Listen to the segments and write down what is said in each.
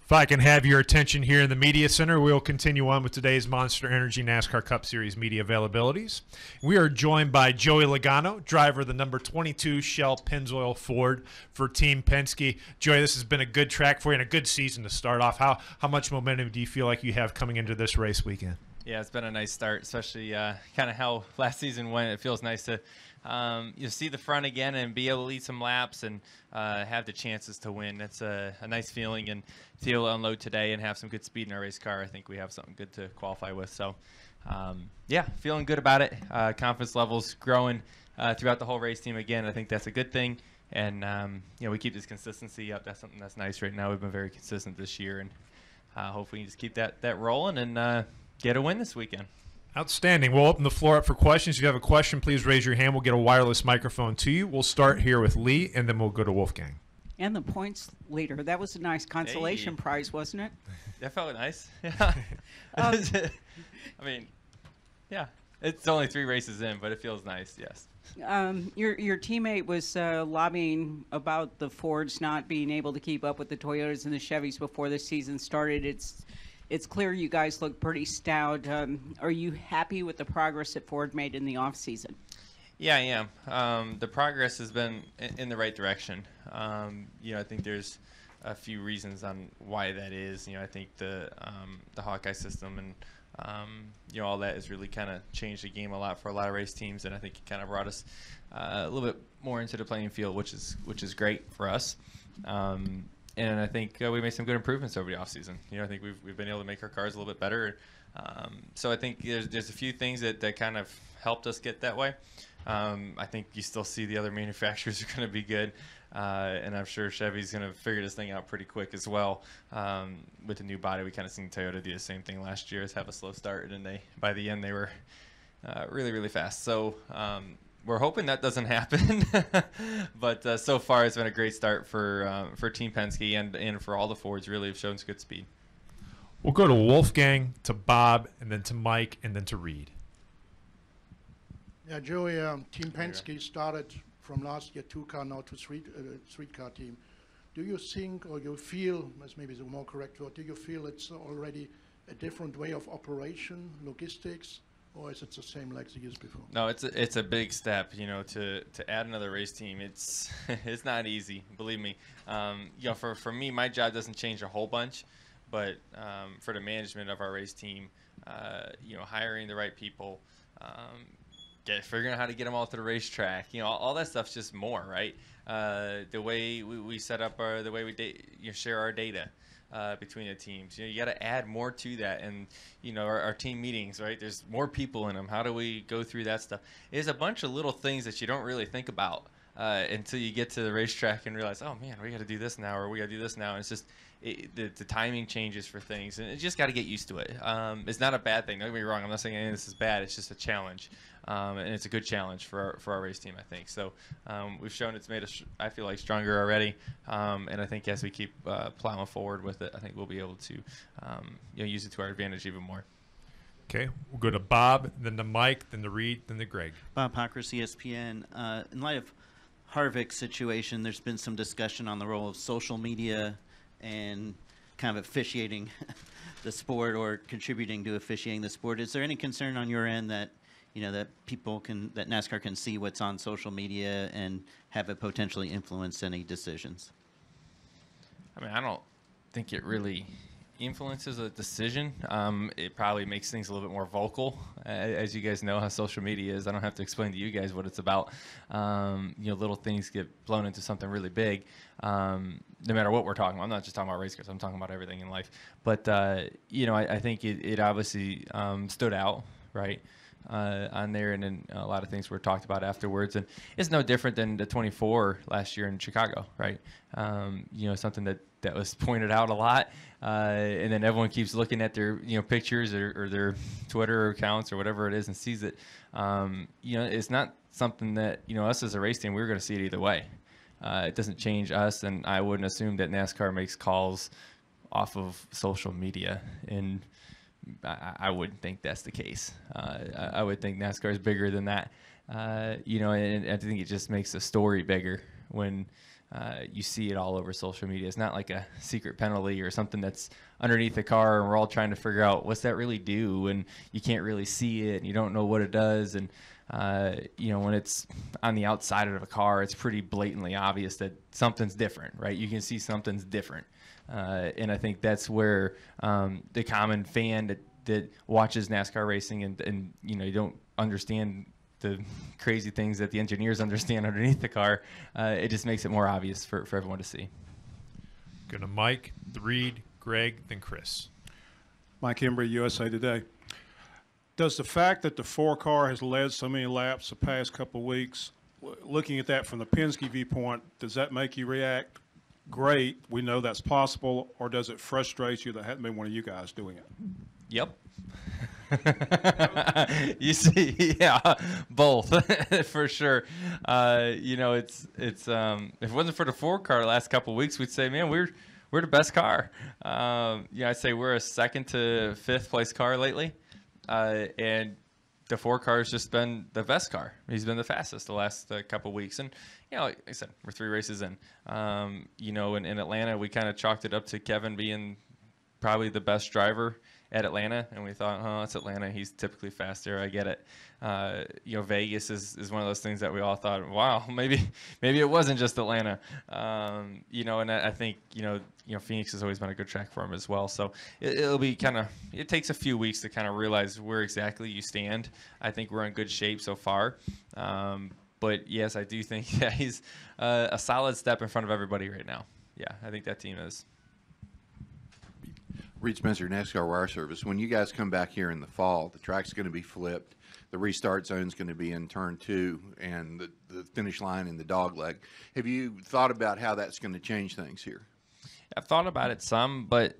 If I can have your attention here in the Media Center, we'll continue on with today's Monster Energy NASCAR Cup Series media availabilities. We are joined by Joey Logano, driver of the number 22 Shell Pennzoil Ford for Team Penske. Joey, this has been a good track for you and a good season to start off. How much momentum do you feel like you have coming into this race weekend? Yeah, it's been a nice start, especially kind of how last season went. It feels nice to see the front again and be able to lead some laps and have the chances to win. That's a nice feeling, and to be able to unload today and have some good speed in our race car, I think we have something good to qualify with. So, yeah, feeling good about it. Confidence levels growing throughout the whole race team again. I think that's a good thing, and we keep this consistency up. That's something that's nice right now. We've been very consistent this year, and hopefully you just keep that rolling and get a win this weekend. Outstanding. We'll open the floor up for questions. If you have a question, please raise your hand. We'll get a wireless microphone to you. We'll start here with Lee, and then we'll go to Wolfgang. And the points leader. That was a nice consolation prize, wasn't it? That felt nice. Yeah. I mean, yeah. It's only 3 races in, but it feels nice, yes. Your teammate was lobbying about the Fords not being able to keep up with the Toyotas and the Chevys before the season started. It's clear you guys look pretty stout. Are you happy with the progress that Ford made in the offseason? Yeah, I am. The progress has been in the right direction. I think there's a few reasons on why that is. I think the Hawkeye system and all that has really kind of changed the game a lot for a lot of race teams, and I think it kind of brought us a little bit more into the playing field, which is great for us. And I think we made some good improvements over the offseason. I think we've been able to make our cars a little bit better. So I think there's a few things that kind of helped us get that way. I think you still see the other manufacturers are going to be good. And I'm sure Chevy's going to figure this thing out pretty quick as well. With the new body, we kind of seen Toyota do the same thing last year, is have a slow start, and by the end they were really, really fast. So we're hoping that doesn't happen, but so far it's been a great start for Team Penske and for all the Fords. Really have shown some good speed. We'll go to Wolfgang, to Bob, and then to Mike, and then to Reed. Yeah, Joey, Team Penske started from last year 2-car, now to 3-car team. Do you think, or you feel, as maybe the more correct word, do you feel it's already a different way of operation, logistics? Or is it the same like the years before? No, it's a big step, to add another race team. It's not easy, believe me. For me, my job doesn't change a whole bunch, but for the management of our race team, hiring the right people, figuring out how to get them all to the racetrack, all that stuff's just more, right? The way we set up the way we share our data. Between the teams, you got to add more to that, and our team meetings, right? There's more people in them. How do we go through that stuff? There's a bunch of little things that you don't really think about until you get to the racetrack and realize, oh man, we got to do this now, or we got to do this now. And it's just the timing changes for things, and you just got to get used to it. It's not a bad thing. Don't get me wrong. I'm not saying any of this is bad. It's just a challenge, and it's a good challenge for our race team, I think. So we've shown it's made us, I feel like, stronger already, and I think as we keep plowing forward with it, I think we'll be able to use it to our advantage even more. Okay, we'll go to Bob, then to Mike, then to Reed, then to Greg. Bob Hockers, ESPN. In light of Harvick's situation, there's been some discussion on the role of social media and kind of officiating the sport, or contributing to officiating the sport. Is there any concern on your end that that NASCAR can see what's on social media and have it potentially influence any decisions? I mean, I don't think it really influences a decision. It probably makes things a little bit more vocal. As you guys know how social media is, I don't have to explain to you guys what it's about. Little things get blown into something really big, no matter what we're talking about. I'm not just talking about race cars. I'm talking about everything in life. But, I think it obviously stood out, right, on there, and then a lot of things were talked about afterwards. And it's no different than the 24 last year in Chicago, right? Something that was pointed out a lot, and then everyone keeps looking at their pictures or their Twitter accounts or whatever it is and sees it. It's not something that us as a race team, we're going to see it either way. It doesn't change us, and I wouldn't assume that NASCAR makes calls off of social media, and I wouldn't think that's the case. I would think NASCAR is bigger than that, and I think it just makes the story bigger when you see it all over social media. It's not like a secret penalty or something that's underneath the car and we're all trying to figure out what's that really do, and you can't really see it and you don't know what it does. And when it's on the outside of a car, it's pretty blatantly obvious that something's different, right? You can see something's different. And I think that's where the common fan that watches NASCAR racing and you don't understand the crazy things that the engineers understand underneath the car, it just makes it more obvious for everyone to see. Going to Mike, Reed, Greg, then Chris. Mike Embry, USA Today. Does the fact that the 4-car has led so many laps the past couple of weeks, looking at that from the Penske viewpoint, does that make you react? Great, we know that's possible, or does it frustrate you that hadn't been one of you guys doing it? Yep. You see, yeah, both for sure. It's if it wasn't for the 4-car the last couple of weeks, we'd say, man, we're the best car. I'd say we're a 2nd to 5th place car lately, and the 4-car has just been the best car. He's been the fastest the last couple of weeks, and like I said, we're 3 races in. In Atlanta, we kind of chalked it up to Kevin being probably the best driver at Atlanta, and we thought, oh, it's Atlanta. He's typically faster. I get it. Vegas is one of those things that we all thought, wow, maybe it wasn't just Atlanta. And I think Phoenix has always been a good track for him as well. So it'll be it takes a few weeks to kind of realize where exactly you stand. I think we're in good shape so far. But yes, I do think that he's a solid step in front of everybody right now. Yeah, I think that team is. Reed Spencer, NASCAR Wire Service. When you guys come back here in the fall, the track's going to be flipped. The restart zone's going to be in turn 2, and the finish line in the dog leg. Have you thought about how that's going to change things here? I've thought about it some, but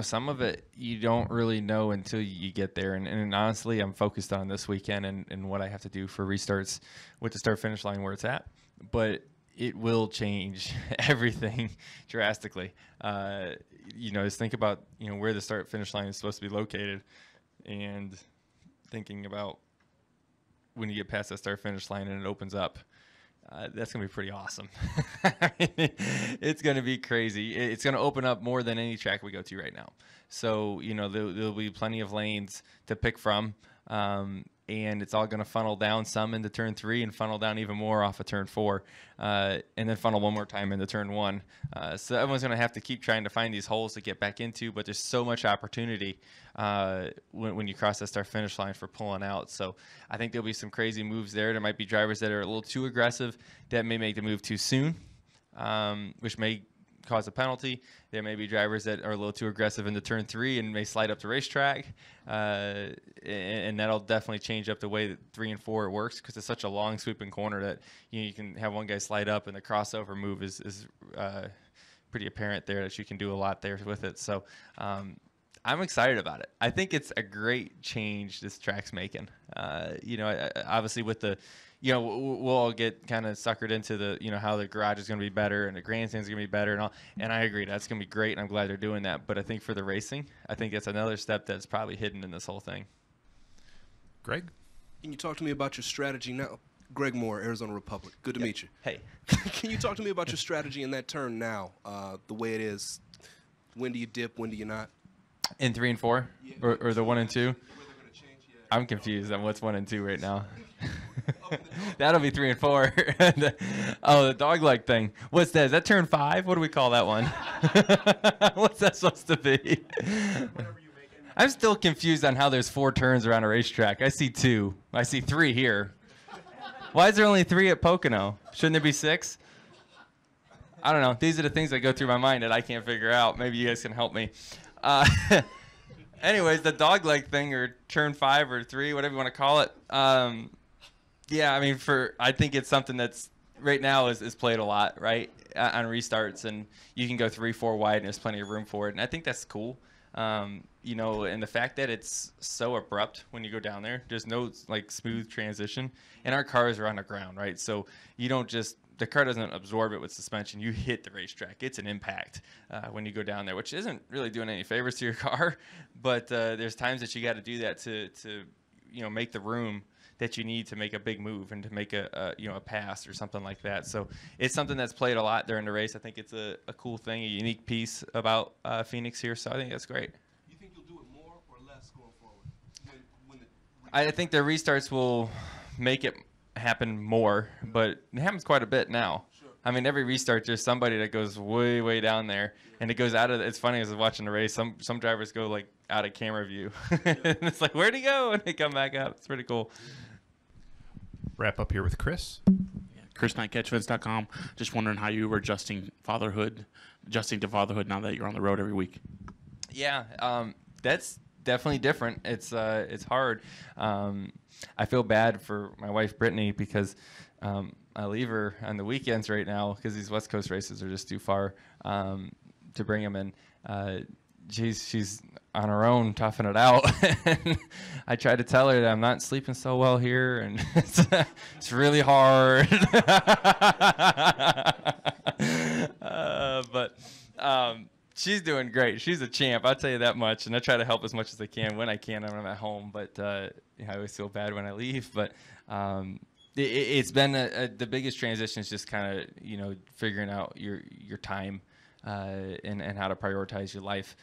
some of it you don't really know until you get there. And honestly, I'm focused on this weekend and what I have to do for restarts with the start-finish line where it's at. But it will change everything drastically. Just think about, where the start-finish line is supposed to be located, and thinking about when you get past that start-finish line and it opens up. That's going to be pretty awesome. It's going to be crazy. It's going to open up more than any track we go to right now. So, there'll be plenty of lanes to pick from. And it's all going to funnel down some into turn 3 and funnel down even more off of turn 4, and then funnel one more time into turn 1. So everyone's going to have to keep trying to find these holes to get back into, but there's so much opportunity when you cross that start-finish line for pulling out. So I think there'll be some crazy moves there. There might be drivers that are a little too aggressive that may make the move too soon, which may cause a penalty. There may be drivers that are a little too aggressive into turn 3 and may slide up the racetrack, and that'll definitely change up the way that 3 and 4 works, because it's such a long sweeping corner that you can have one guy slide up, and the crossover move is pretty apparent there that you can do a lot there with it. So I'm excited about it. I think it's a great change this track's making. Obviously with the we'll all get kind of suckered into the, how the garage is going to be better and the grandstand's going to be better and all. And I agree, that's going to be great, and I'm glad they're doing that. But I think for the racing, I think that's another step that's probably hidden in this whole thing. Greg? Can you talk to me about your strategy now? Greg Moore, Arizona Republic. Good to meet you. Hey. Can you talk to me about your strategy in that turn now, the way it is? When do you dip? When do you not? In 3 and 4? Yeah. Or the 1 and 2? I'm confused on what's 1 and 2 right now. That'll be 3 and 4. The dog leg thing. What's that? Is that turn 5? What do we call that one? What's that supposed to be? I'm still confused on how there's 4 turns around a racetrack. I see 2. I see 3 here. Why is there only 3 at Pocono? Shouldn't there be 6? I don't know. These are the things that go through my mind that I can't figure out. Maybe you guys can help me. Anyways, the dog leg thing, or turn 5 or 3, whatever you want to call it. Yeah, I mean, I think it's something that's right now is played a lot, right, on restarts, and you can go 3, 4 wide, and there's plenty of room for it, and I think that's cool. And the fact that it's so abrupt when you go down there, there's no smooth transition, and our cars are on the ground, right? So you don't the car doesn't absorb it with suspension. You hit the racetrack. It's an impact when you go down there, which isn't really doing any favors to your car, but there's times that you got to do that to make the room that you need to make a big move and to make a pass or something like that. So it's something that's played a lot during the race. I think it's a cool thing, a unique piece about Phoenix here. So I think that's great. You think you'll do it more or less going forward? I think the restarts will make it happen more, but it happens quite a bit now. Sure. I mean, every restart, there's somebody that goes way, way down there, and it goes out of. It's funny as I was watching the race. Some drivers go like out of camera view. And it's like, where'd he go? And they come back up. It's pretty cool. Wrap up here with Chris. Chris Knight, catchfence.com. Just wondering how you were adjusting to fatherhood now that you're on the road every week. Yeah, that's definitely different. It's hard. I feel bad for my wife Brittany because I leave her on the weekends right now because these West Coast races are just too far to bring them in. She's on her own toughing it out. And I tried to tell her that I'm not sleeping so well here, and it's really hard. But she's doing great. She's a champ. I'll tell you that much. And I try to help as much as I can when I can when I'm at home. But I always feel bad when I leave. But it's been the biggest transition is just kind of figuring out your time and how to prioritize your life,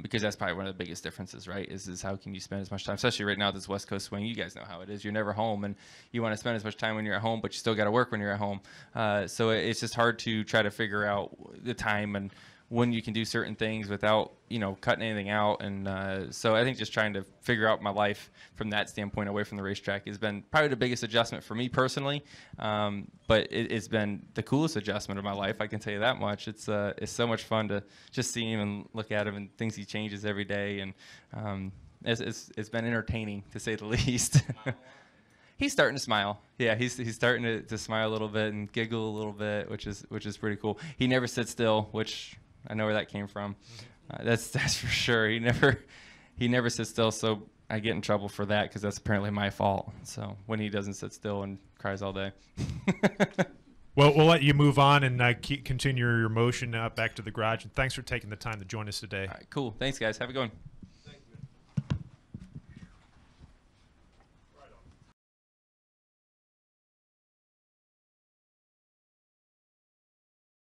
because that's probably one of the biggest differences, right? Is how can you spend as much time, especially right now this West Coast swing. You guys know how it is. You're never home, and you want to spend as much time when you're at home, but you still got to work when you're at home. So it's just hard to try to figure out the time and when you can do certain things without cutting anything out. And so I think just trying to figure out my life from that standpoint away from the racetrack has been probably the biggest adjustment for me personally. But it's been the coolest adjustment of my life, I can tell you that much. It's so much fun to just see him and look at him and things he changes every day. And it's been entertaining, to say the least. He's starting to smile. Yeah, he's starting to smile a little bit and giggle a little bit, which is pretty cool. He never sits still, which I know where that came from. That's for sure. He never sits still, so I get in trouble for that because that's apparently my fault. So when he doesn't sit still and cries all day. Well, we'll let you move on and continue your motion back to the garage. And thanks for taking the time to join us today. All right, cool. Thanks, guys. Have a good one.